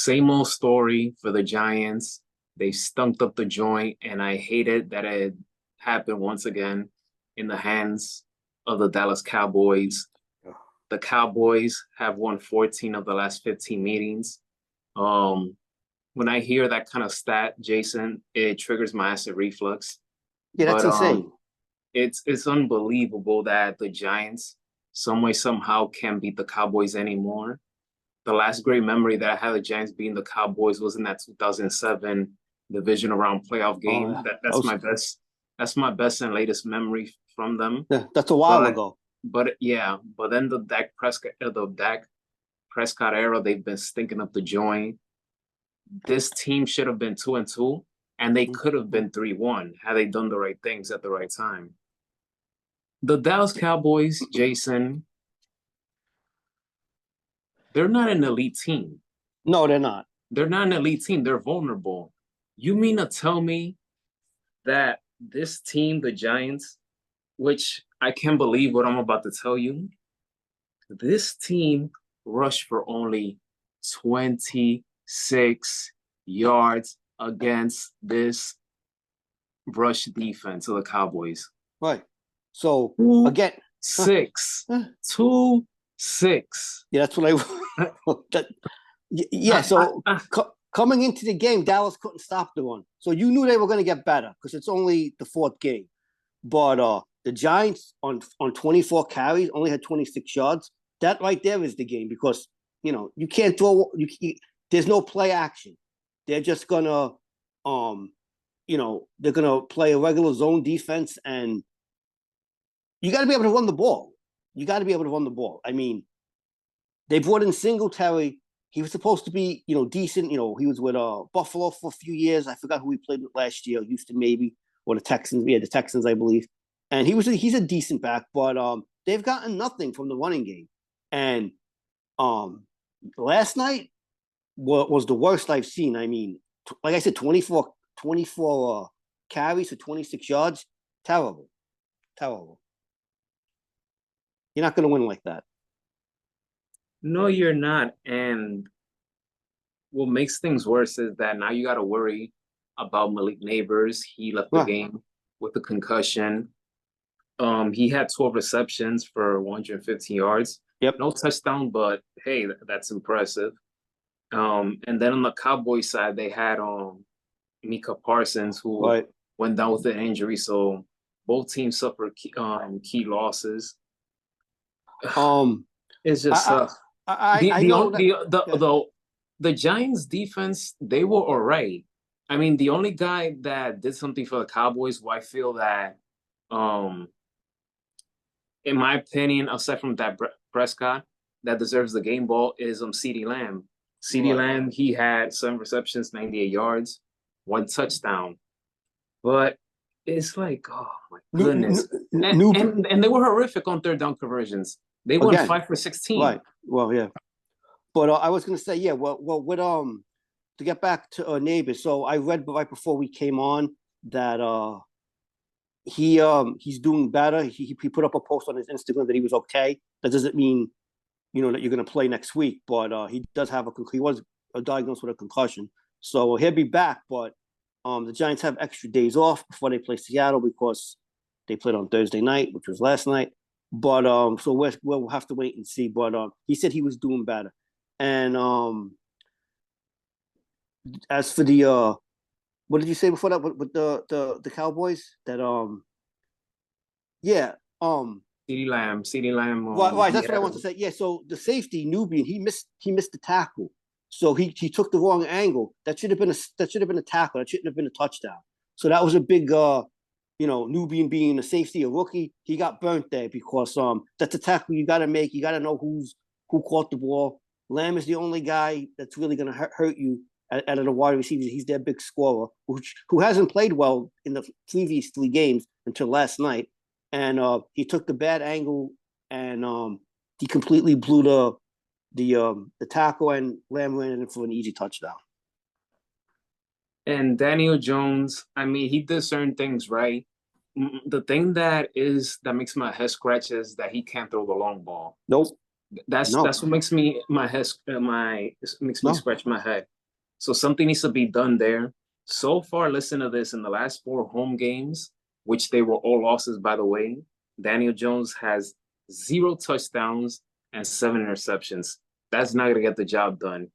Same old story for the Giants. They stumped up the joint, and I hated that it happened once again in the hands of the Dallas Cowboys. The Cowboys have won 14 of the last 15 meetings. Um, when I hear that kind of stat, Jason, it triggers my acid reflux. Yeah, that's But insane. it's unbelievable that the Giants some way somehow can't beat the Cowboys anymore. The last great memory that I had of the Giants beating the Cowboys was in that 2007 division round playoff Oh, game. yeah. That That that's was, my best. That's my best and latest memory from them. yeah, that's a while But ago. yeah, but then the Dak Prescott era, they've been stinking up the joint. This team should have been 2-2, and they could have Mhm. been 3-1 had they done the right things at the right time. The Dallas Cowboys, Jason, they're not an elite team. No, they're not. They're not an elite team. They're vulnerable. You mean to tell me that this team, the Giants, which I can't believe what I'm about to tell you, this team rushed for only 26 yards against this rush defense of the Cowboys. Right. So Two again, huh, six, huh. 2-6. Yeah, that's what Uh, that, yeah. uh, uh, So uh, coming into the game, Dallas couldn't stop the run. So you knew they were going to get better because it's only the fourth game. But the Giants on 24 carries only had 26 yards. That right there is the game because you can't throw. There's no play action. They're just gonna they're gonna play a regular zone defense, and you got to be able to run the ball. You got to be able to run the ball. I mean, they brought in Singletary. He was supposed to be, decent. He was with Buffalo for a few years. I forgot who he played with last year. Houston, maybe, or the Texans. Yeah, the Texans, I believe. And he's a decent back, but they've gotten nothing from the running game. And um, last night was the worst I've seen. I mean, like I said, 24 carries for 26 yards. Terrible, terrible. You're not going to win like that. no, you're not. And what makes things worse is that now you got to worry about Malik Neighbors. He left the Right. game with a concussion. He had 12 receptions for 115 yards. Yep. No touchdown, but hey, that's impressive. And then on the Cowboys side, they had Mika Parsons, who Right. went down with an injury. So both teams suffered key losses. Um, It's just I tough. I The know only that. Yeah. the Giants defense, they were all right. I mean, the only guy that did something for the Cowboys, who I feel that, um, in my opinion, aside from that Prescott, that deserves the game ball is CeeDee Lamb. CeeDee Right. Lamb, he had 7 receptions, 98 yards, 1 touchdown. But it's like, oh my goodness. And New and and they were horrific on third down conversions. They won again. 5 for 16. Right. Well, yeah. But I was going to say, yeah. Well, with to get back to neighbors. So I read right before we came on that he's doing better. He put up a post on his Instagram that he was okay. That doesn't mean that you're going to play next week, but he does have he was diagnosed with a concussion, so he'll be back. But the Giants have extra days off before they play Seattle because they played on Thursday night, which was last night. But so we'll have to wait and see. But he said he was doing better, and as for the what did you say before that with the Cowboys? That yeah CeeDee Lamb, right. he That's what I had want to say. Yeah. So the safety Nubian, he missed the tackle. So he took the wrong angle. That should have been a tackle. That shouldn't have been a touchdown. So that was a big Nubian being a safety, a rookie. He got burnt there because that's a tackle you got to make. You got to know who caught the ball. Lamb is the only guy that's really going to hurt you out of the wide receivers. He's their big scorer, who hasn't played well in the previous 3 games until last night. And he took the bad angle, and he completely blew the tackle, and Lamb ran in for an easy touchdown. and Daniel Jones. I mean, he did certain things right. The thing that makes my head scratch is that he can't throw the long ball. Nope. No, That's what makes me my head makes me no. scratch my head. So something needs to be done there. So far, listen to this. In the last four home games, which they were all losses, by the way, Daniel Jones has zero touchdowns and seven interceptions. That's not gonna get the job done.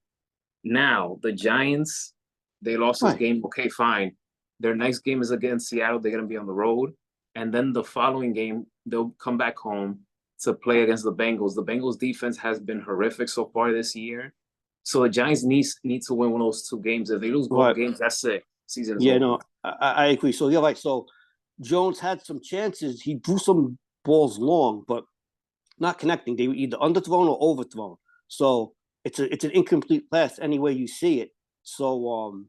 Now, the Giants, they lost this Right. game. Okay, fine. Their next game is against Seattle. They're going to be on the road. And then the following game, they'll come back home to play against the Bengals. The Bengals defense has been horrific so far this year. So the Giants need to win one of those two games. If they lose both Right. games, that's it. Season is Yeah, over. no, I agree. So you're right. So Jones had some chances. He threw some balls long, but not connecting. They were either underthrown or overthrown. So it's an incomplete pass any way you see it. So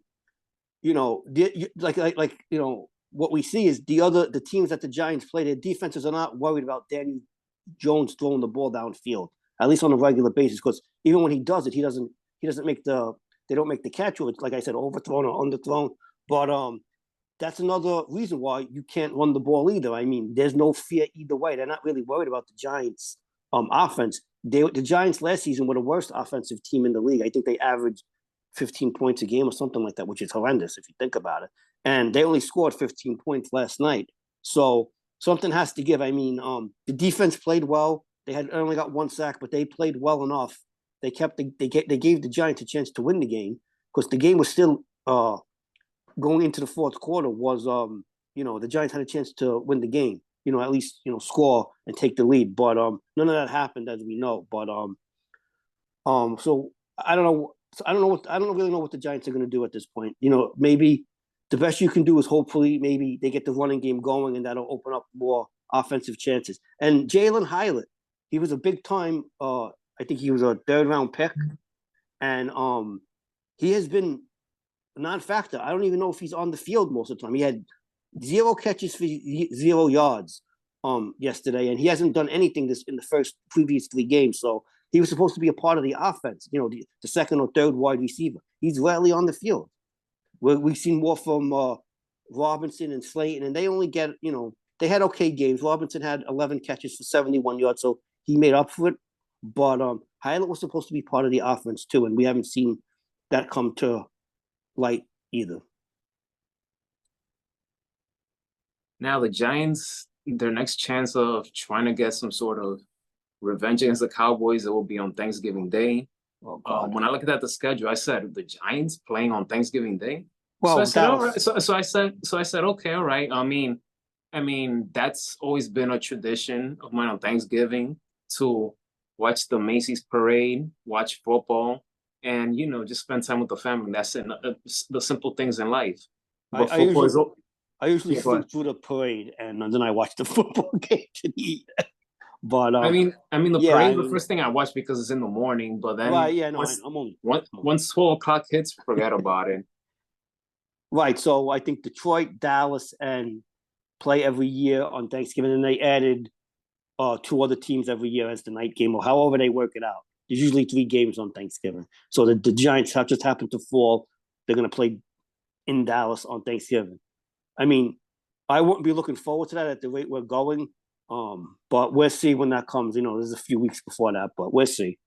what we see is the teams that the Giants play, their defenses are not worried about Daniel Jones throwing the ball downfield, at least on a regular basis. Because even when he does it, he doesn't make the they don't make the catch, or it's like I said, overthrown or underthrown. But that's another reason why you can't run the ball either. I mean, there's no fear either way. They're not really worried about the Giants' offense. The Giants last season were the worst offensive team in the league. I think they averaged 15 points a game or something like that, which is horrendous if you think about it. And they only scored 15 points last night. So something has to give. I mean, the defense played well. They had only got one sack, but they played well enough. They gave the Giants a chance to win the game because the game was still going into the fourth quarter was the Giants had a chance to win the game, at least score and take the lead, but none of that happened, as we know. But so I don't know. I don't really know what the Giants are going to do at this point. Maybe the best you can do is hopefully maybe they get the running game going, and that'll open up more offensive chances. And Jalen Hylett, he was a big time. I think he was a third round pick, and he has been a non-factor. I don't even know if he's on the field most of the time. He had zero catches for 0 yards yesterday, and he hasn't done anything this in the previous 3 games. So he was supposed to be a part of the offense, the second or third wide receiver. He's rarely on the field. We've seen more from Robinson and Slayton, and they only get, they had okay games. Robinson had 11 catches for 71 yards, so he made up for it. But Hylett was supposed to be part of the offense too, and we haven't seen that come to light either. Now the Giants, their next chance of trying to get some sort of revenge against the Cowboys, it will be on Thanksgiving Day. Oh God. When I looked at the schedule, I said the Giants playing on Thanksgiving Day. So I Well, said, all right. Dallas. So I said, okay, all right. I mean, that's always been a tradition of mine on Thanksgiving to watch the Macy's parade, watch football, and just spend time with the family. That's it. The simple things in life. I, But I football usually is I usually yeah, go ahead. sleep through the parade and then I watch the football game to eat. But I mean, the yeah, parade I is the mean, first thing I watch because it's in the morning. But right, then yeah, no, once I'm only once once 12 o'clock hits, forget about it. right. So I think Detroit, Dallas, and play every year on Thanksgiving, and they added 2 other teams every year as the night game, or however they work it out. There's usually 3 games on Thanksgiving. So the Giants have just happened to fall. They're going to play in Dallas on Thanksgiving. I mean, I wouldn't be looking forward to that at the rate we're going. But we'll see when that comes. There's a few weeks before that, but we'll see.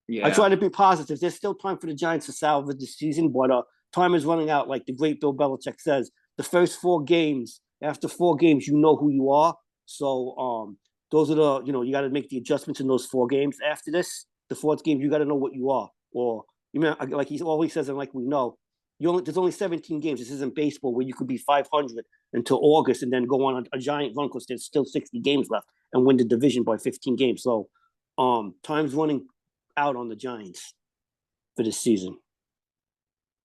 I Yeah. try to be positive. There's still time for the Giants to salvage the season, but time is running out. Like the great Bill Belichick says, the first 4 games, after 4 games, you know who you are. So those are you got to make the adjustments in those 4 games. After this, the fourth game, you got to know what you are. Or like he always says, and like we know, there's only 17 games. This isn't baseball where you could be 500 until August and then go on a giant run because there's still 60 games left and win the division by 15 games. So time's running out on the Giants for this season.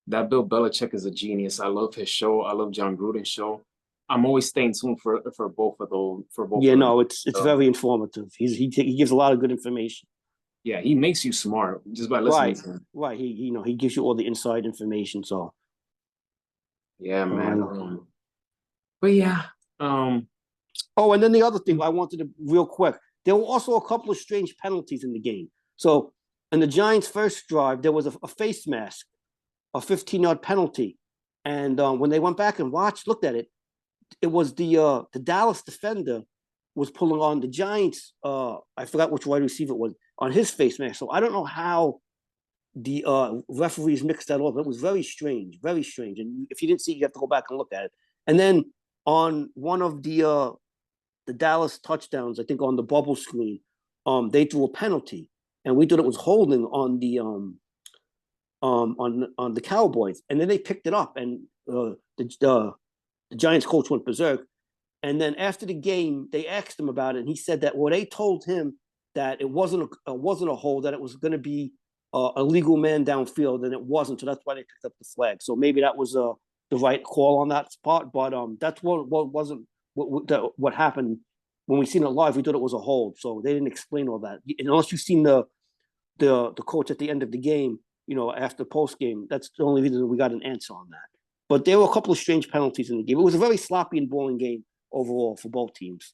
That Bill Belichick is a genius. I love his show. I love John Gruden's show. I'm always staying tuned for both of those for both Yeah, of them. no, it's So, very informative. He gives a lot of good information. yeah, he makes you smart just by listening Right, to him. right. He gives you all the inside information. So Yeah, I man. know. But yeah, um, Oh, and then the other thing I wanted to real quick. There were also a couple of strange penalties in the game. So in the Giants' first drive, there was a face mask, a 15-yard penalty, and when they went back and looked at it, it was the Dallas defender was pulling on the Giants. I forgot which wide receiver it was. on his face mask. So I don't know how the referees mixed that up. It was very strange, very strange. And if you didn't see it, you have to go back and look at it. And then on one of the Dallas touchdowns, I think on the bubble screen, they threw a penalty, and we thought it was holding on the Cowboys, and then they picked it up, and the Giants coach went berserk. And then after the game, they asked him about it, and he said that they told him that it wasn't a hold, that it was going to be a legal man downfield, and it wasn't. So that's why they picked up the flag. So maybe that was the right call on that spot, but that's what wasn't what happened when we seen it live. We thought it was a hold, so they didn't explain all that. And unless you've seen the coach at the end of the game, after post game, that's the only reason we got an answer on that. But there were a couple of strange penalties in the game. It was a very sloppy and boring game overall for both teams.